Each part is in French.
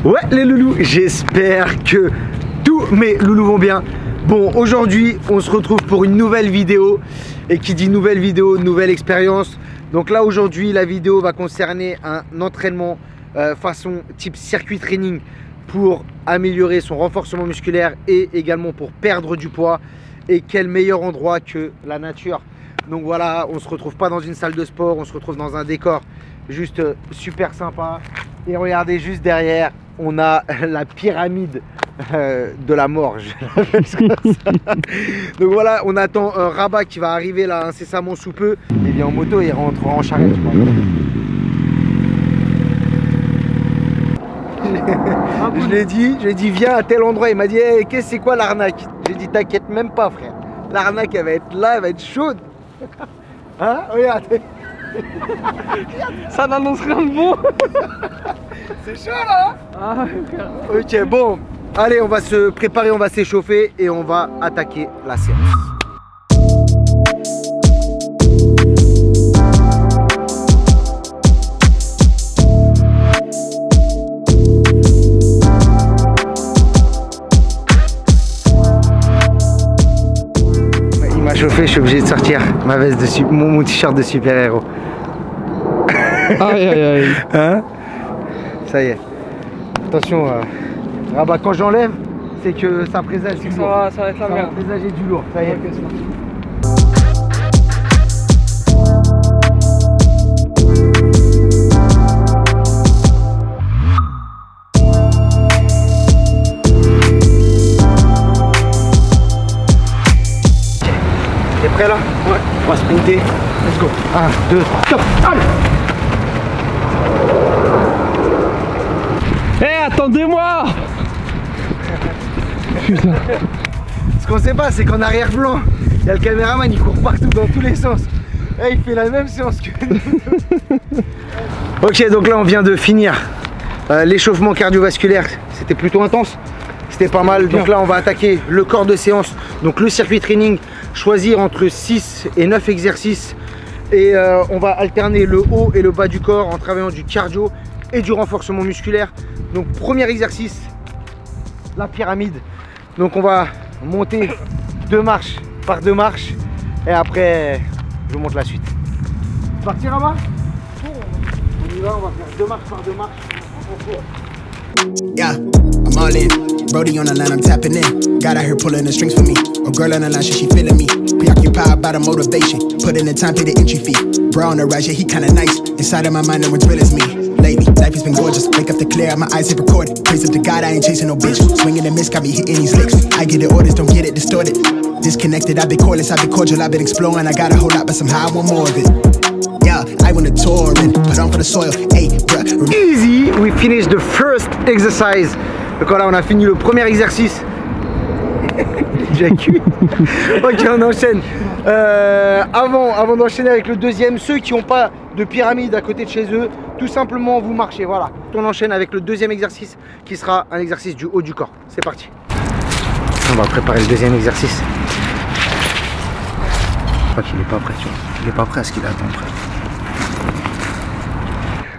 Ouais les loulous, j'espère que tous mes loulous vont bien. Bon, aujourd'hui on se retrouve pour une nouvelle vidéo. Et qui dit nouvelle vidéo, nouvelle expérience. Donc là aujourd'hui la vidéo va concerner un entraînement façon type circuit training pour améliorer son renforcement musculaire et également pour perdre du poids. Et quel meilleur endroit que la nature. Donc voilà, on se retrouve pas dans une salle de sport, on se retrouve dans un décor juste super sympa. Et regardez juste derrière, on a la pyramide de la mort, je l'appelle comme ça. Donc voilà, on attend Rabat qui va arriver là incessamment sous peu. Il vient en moto et il rentre en charrette, je crois. Je lui ai dit viens à tel endroit. Il m'a dit hey, qu'est-ce que c'est quoi l'arnaque? J'ai dit t'inquiète même pas frère. L'arnaque elle va être là, elle va être chaude. Hein? Regarde. Ça n'annonce rien de bon. C'est chaud là. Ah, ok bon, allez on va se préparer, on va s'échauffer et on va attaquer la séance. Il m'a chauffé, je suis obligé de sortir ma veste de mon t-shirt de super-héros. aïe aïe aïe. Hein? Ça y est. Attention, Rabat, quand j'enlève, c'est que ça présage du lourd. Ça va être la Ça va merde. présager du lourd. Ça y est. Ok, c'est parti. T'es prêt là? Ouais. On va sprinter. Let's go. 1, 2, 3, top. Allez! Eh, attendez-moi. Putain. Ce qu'on sait pas, c'est qu'en arrière-plan, il y a le caméraman, il court partout dans tous les sens. Et il fait la même séance que nous. Ok, donc là, on vient de finir l'échauffement cardiovasculaire. C'était plutôt intense. C'était pas mal. Donc là, on va attaquer le corps de séance. Donc le circuit training, choisir entre 6 et 9 exercices. Et on va alterner le haut et le bas du corps en travaillant du cardio et du renforcement musculaire. Donc premier exercice, la pyramide. Donc on va monter 2 marches par 2 marches et après je vous montre la suite. C'est parti Rabat? On y va, on va faire 2 marches par 2 marches. On court. Yeah, I'm all in. Brody on the line, I'm tapping in. God out here pulling the strings for me. A girl on the line, she feeling me. Preoccupied by the motivation. Put in the time, pay the entry fee. Bro on the rise, yeah, he kinda nice. Inside of my mind, no one's real as me. Lately, life has been gorgeous. Wake up to clear, my eyes hit recorded. Praise up to God, I ain't chasing no bitch. Swinging and miss, got me hitting these licks. I get the orders, don't get it distorted. Disconnected, I've been cordless, I've been cordial, I've been exploring. I got a whole lot, but somehow I want more of it. Yeah, I want to tour and put on for the soil. Hey, bruh. Easy, we finished the first exercise. Donc voilà, on a fini le premier exercice. Déjà cuit. Ok, on enchaîne. Avant d'enchaîner avec le deuxième, ceux qui n'ont pas de pyramide à côté de chez eux, tout simplement vous marchez. Voilà. On enchaîne avec le deuxième exercice qui sera un exercice du haut du corps. C'est parti. On va préparer le deuxième exercice. Je crois qu'il n'est pas prêt, tu vois. Il n'est pas prêt à ce qu'il attend prêt.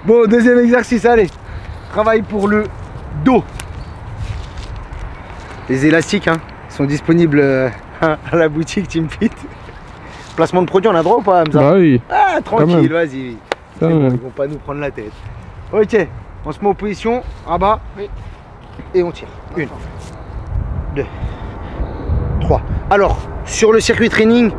Bon, deuxième exercice, allez. Travail pour le dos. Les élastiques hein, sont disponibles à la boutique Teamfit. Placement de produit, on a droit ou pas, Hamza? Bah oui. Ah, tranquille, vas-y. Ils même. vont pas nous prendre la tête. Ok, on se met en position, Rabat. Oui. Et on tire. 1, 2, 3. Alors, sur le circuit training,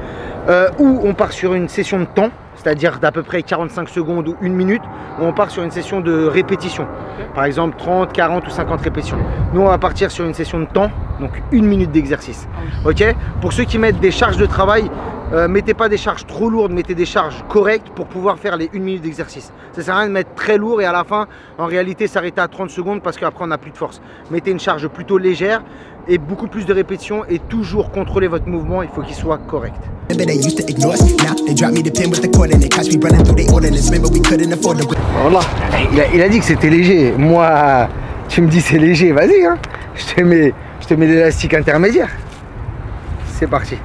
où on part sur une session de temps, c'est-à-dire d'à peu près 45 secondes ou 1 minute, où on part sur une session de répétition. Par exemple 30, 40 ou 50 répétitions. Nous on va partir sur une session de temps, donc 1 minute d'exercice. Ok. Pour ceux qui mettent des charges de travail, mettez pas des charges trop lourdes, mettez des charges correctes pour pouvoir faire les 1 minute d'exercice. Ça sert à rien de mettre très lourd et à la fin, en réalité, s'arrêter à 30 secondes parce qu'après on n'a plus de force. Mettez une charge plutôt légère et beaucoup plus de répétitions et toujours contrôler votre mouvement, il faut qu'il soit correct. Voilà, il a dit que c'était léger. Moi, tu me dis c'est léger, vas-y, hein. Je te mets l'élastique intermédiaire. C'est parti.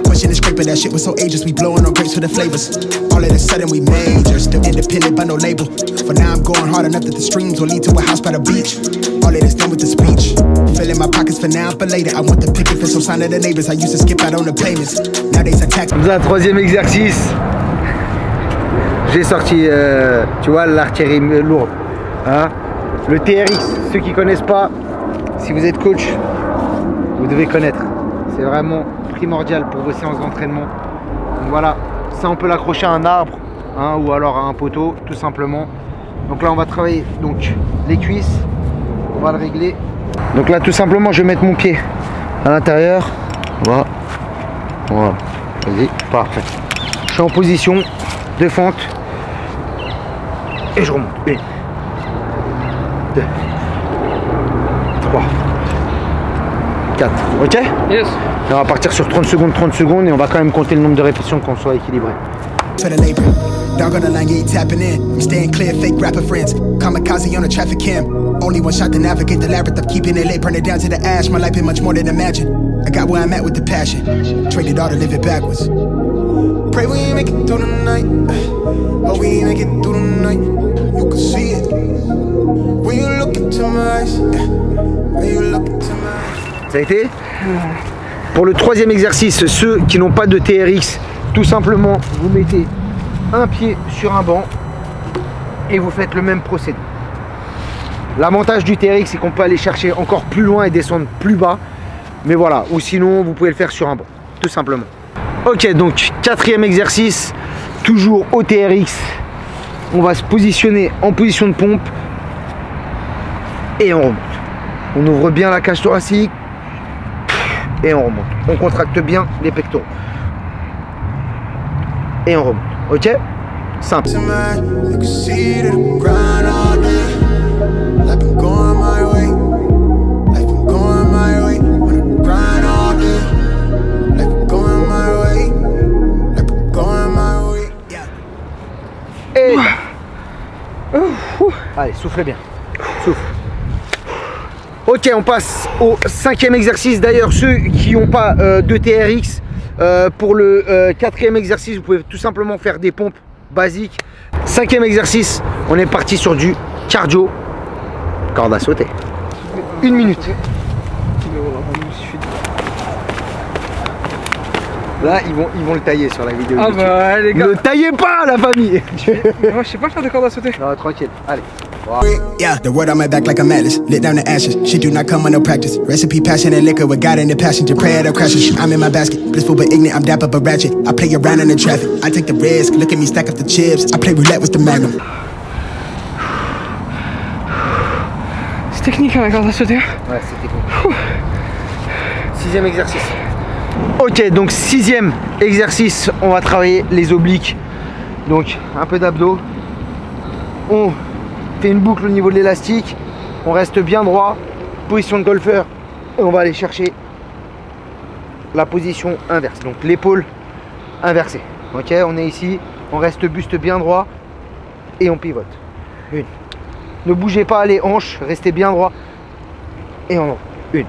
Pushing and scraping, that shit was so ageless. We blowing on grapes for the flavors. All of a sudden we major, still independent by no label. For now I'm going hard enough that the streams will lead to a house by the beach. All of this done with the speech. Filling my pockets for now, but later I want the picket for some sign of the neighbors. I used to skip out on the payments. Nowadays I tax. Dans un troisième exercice, j'ai sorti, tu vois, l'artillerie lourde. Hein, le TRX, ceux qui connaissent pas, si vous êtes coach, vous devez connaître. C'est vraiment primordial pour vos séances d'entraînement. Donc voilà, ça on peut l'accrocher à un arbre, hein, ou alors à un poteau, tout simplement. Donc là on va travailler donc les cuisses, on va le régler. Donc là tout simplement je vais mettre mon pied à l'intérieur. Voilà. Voilà. Vas-y, parfait. Je suis en position de fente. Et je remonte. 1, 2, 3, 4. Ok? Yes. Et on va partir sur 30 secondes et on va quand même compter le nombre de répétitions qu'on soit équilibré. For the labor, dog on the line, yeah, tapping in. I'm staying clear, fake rapper friends. Kamikaze on the traffic cam. Only one shot to navigate the labyrinth. I'm keeping it late, burn it down to the ash. My life been much more than imagine. I got where I'm at with the passion. Traded all to live it backwards. Pray we make it through the night. Oh, we make it through the night. You can see it when you look into my eyes. When you look into my eyes. Ça a été? Pour le troisième exercice, ceux qui n'ont pas de TRX, tout simplement, vous mettez un pied sur un banc et vous faites le même procédé. L'avantage du TRX, c'est qu'on peut aller chercher encore plus loin et descendre plus bas. Mais voilà, ou sinon, vous pouvez le faire sur un banc, tout simplement. Ok, donc quatrième exercice, toujours au TRX. On va se positionner en position de pompe et on remonte. On ouvre bien la cage thoracique. Et on remonte. On contracte bien les pectoraux. Et on remonte. Ok? Simple. Et... Allez, soufflez bien. Souffle. Ok, on passe au cinquième exercice. D'ailleurs, ceux qui n'ont pas de TRX, pour le quatrième exercice, vous pouvez tout simplement faire des pompes basiques. Cinquième exercice, on est parti sur du cardio, corde à sauter. 1 minute. Là, ils vont le tailler sur la vidéo. Ah bah les gars. Ne taillez pas la famille. Moi je sais pas faire de corde à sauter. Non, tranquille, allez. Wow. Yeah, the word on my back like a atlas. Lit down the ashes. Shit do not come with no practice. Recipe, passion, and liquor with God in the passenger. Prayer that crashes. I'm in my basket. Blissful but ignorant. I'm dapper but ratchet. I play around in the traffic. I take the risk. Look at me stack up the chips. I play roulette with the magnum. C'est technique hein, la corde à sauter. Ouais, c'est technique. Sixième exercice. Ok, donc sixième exercice, on va travailler les obliques. Donc un peu d'abdos. On fait une boucle au niveau de l'élastique. On reste bien droit. Position de golfeur. Et on va aller chercher la position inverse. Donc l'épaule inversée. Ok, on est ici. On reste buste bien droit. Et on pivote. 1. Ne bougez pas les hanches. Restez bien droit. Et on 1.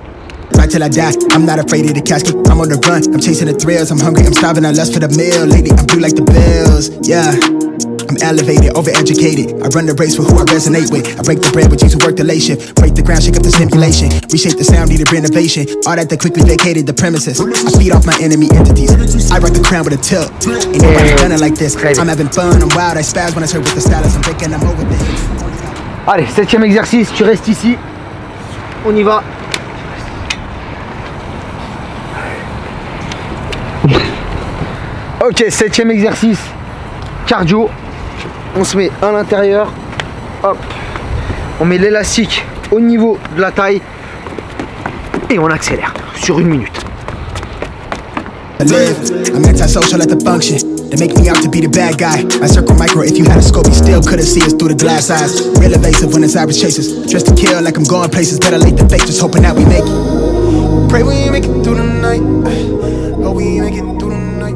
Right till I die, I'm not afraid of the casket. I'm on the run, I'm chasing the thrills. I'm hungry, I'm starving, I lust for the meal. Lately, I'm blue like the bills, yeah. I'm elevated, overeducated. I run the race with who I resonate with. I break the bread with you to work the late shift. Break the ground, shake up the stimulation. Reshape the sound, needed renovation. All that they quickly vacated the premises. I feed off my enemy entities. I rock the crown with a tilt. Ain't nobody done it like this. I'm having fun, I'm wild, I spaz when I serve with the stylus. I'm breaking them over the hits. Allez, septième exercice, tu restes ici. On y va. Ok, septième exercice, cardio. On se met à l'intérieur. Hop. On met l'élastique au niveau de la taille. Et on accélère sur 1 minute. I'm antisocial at the function. They make me out to be the bad guy. I circle micro, if you had a scope, you still couldn't see us through the glass eyes. Real evasive when it's Irish chasers. Dressed to kill like I'm going places. Better late than fake, just hoping that we make it. Pray we make it through the night. Oh, we make it through the night.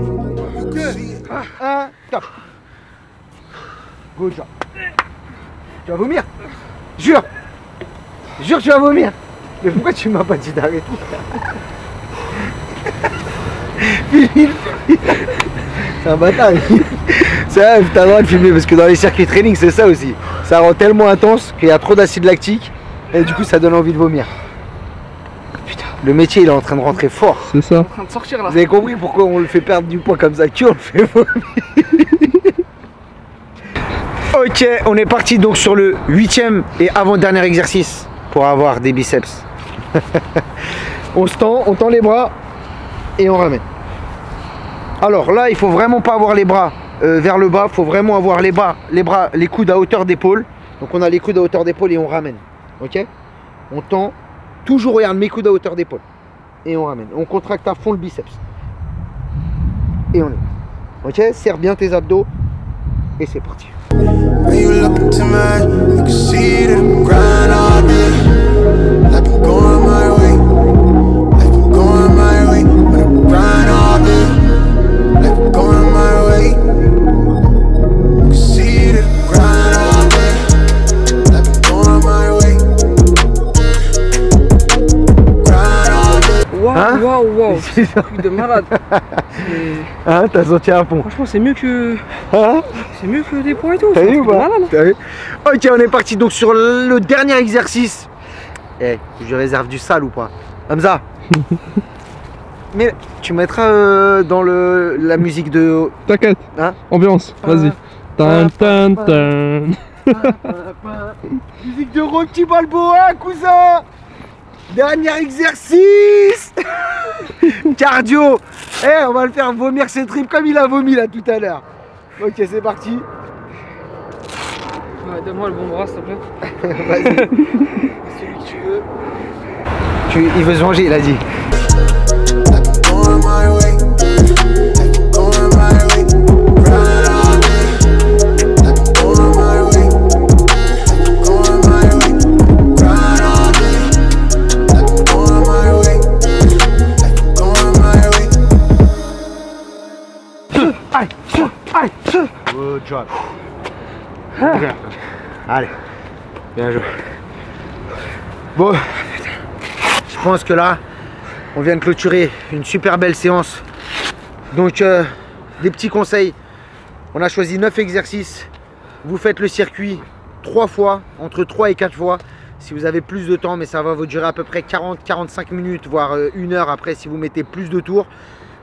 Top. Good job. Tu vas vomir? Jure. Jure, tu vas vomir. Mais pourquoi tu m'as pas dit d'arrêter? C'est un bâtard. C'est vrai, t'as le droit de filmer parce que dans les circuits training, c'est ça aussi. Ça rend tellement intense qu'il y a trop d'acide lactique et du coup, ça donne envie de vomir. Putain, le métier, il est en train de rentrer fort. C'est ça. En train de sortir là. Vous avez compris pourquoi on le fait perdre du poids comme ça, on le fait vomir. Ok, on est parti donc sur le 8e et avant-dernier exercice pour avoir des biceps. On tend les bras et on ramène. Alors là, il faut vraiment pas avoir les bras vers le bas, il faut vraiment avoir les coudes à hauteur d'épaule. Donc on a les coudes à hauteur d'épaule et on ramène. Ok? On tend, toujours regarde mes coudes à hauteur d'épaule. Et on ramène. On contracte à fond le biceps. Et on est. Ok? Serre bien tes abdos. Et c'est parti. When you look into my, you can see that I'm grind all day. I've been going my way, I've been going my way. When I grind all day, I've been going my way. You can see that I'm grind all day, I've been going my way. Grind all day. Waouh, waouh, waouh. C'est un truc de malade. Hein, t'as senti à fond. Franchement, c'est mieux que. Hein? C'est mieux que des poids et tout. T'as vu ou pas? Malade, hein. T'as vu? Ok, on est parti donc sur le dernier exercice. Eh, je réserve du sale ou pas? Hamza. Mais tu mettras dans la musique de... T'inquiète. Hein? Ambiance, vas-y. Tan tan tan. Musique de Rocky Balboa, cousin. Dernier exercice. Cardio. Eh, on va le faire vomir ses tripes comme il a vomi là tout à l'heure. Ok, c'est parti. Ouais, donne-moi le bon bras, s'il te plaît. Vas-y. Celui que tu veux. Il veut se venger, il a dit. Good job. Bien. Allez, bien joué. Bon, je pense que là, on vient de clôturer une super belle séance. Donc, des petits conseils. On a choisi 9 exercices. Vous faites le circuit 3 fois, entre 3 et 4 fois. Si vous avez plus de temps, mais ça va vous durer à peu près 40-45 minutes, voire 1 heure après si vous mettez plus de tours.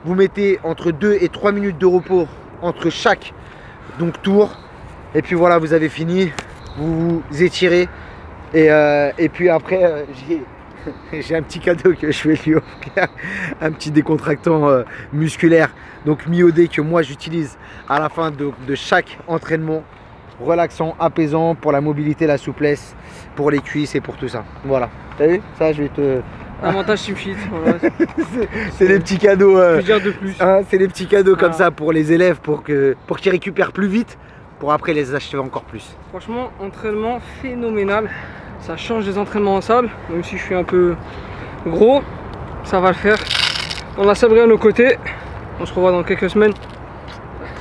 Vous mettez entre 2 et 3 minutes de repos entre chaque tour. Et puis voilà, vous avez fini. Vous vous étirez. Et puis après, j'ai un petit cadeau que je vais lui offrir. Un petit décontractant musculaire. Donc myodé que moi j'utilise à la fin de chaque entraînement. Relaxant, apaisant pour la mobilité, la souplesse, pour les cuisses et pour tout ça. Voilà. T'as vu? Ça, je vais te... Avantage SimFit. Voilà. C'est des petits cadeaux. De plus. Hein, c'est des petits cadeaux voilà. Comme ça pour les élèves, pour qu'ils récupèrent plus vite, pour après les acheter encore plus. Franchement, entraînement phénoménal. Ça change des entraînements en salle, même si je suis un peu gros, ça va le faire. On a sabré à nos côtés. On se revoit dans quelques semaines.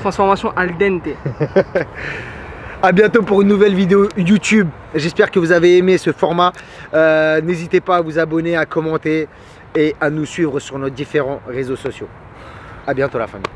Transformation al dente. A bientôt pour une nouvelle vidéo YouTube. J'espère que vous avez aimé ce format. N'hésitez pas à vous abonner, à commenter et à nous suivre sur nos différents réseaux sociaux. A bientôt la famille.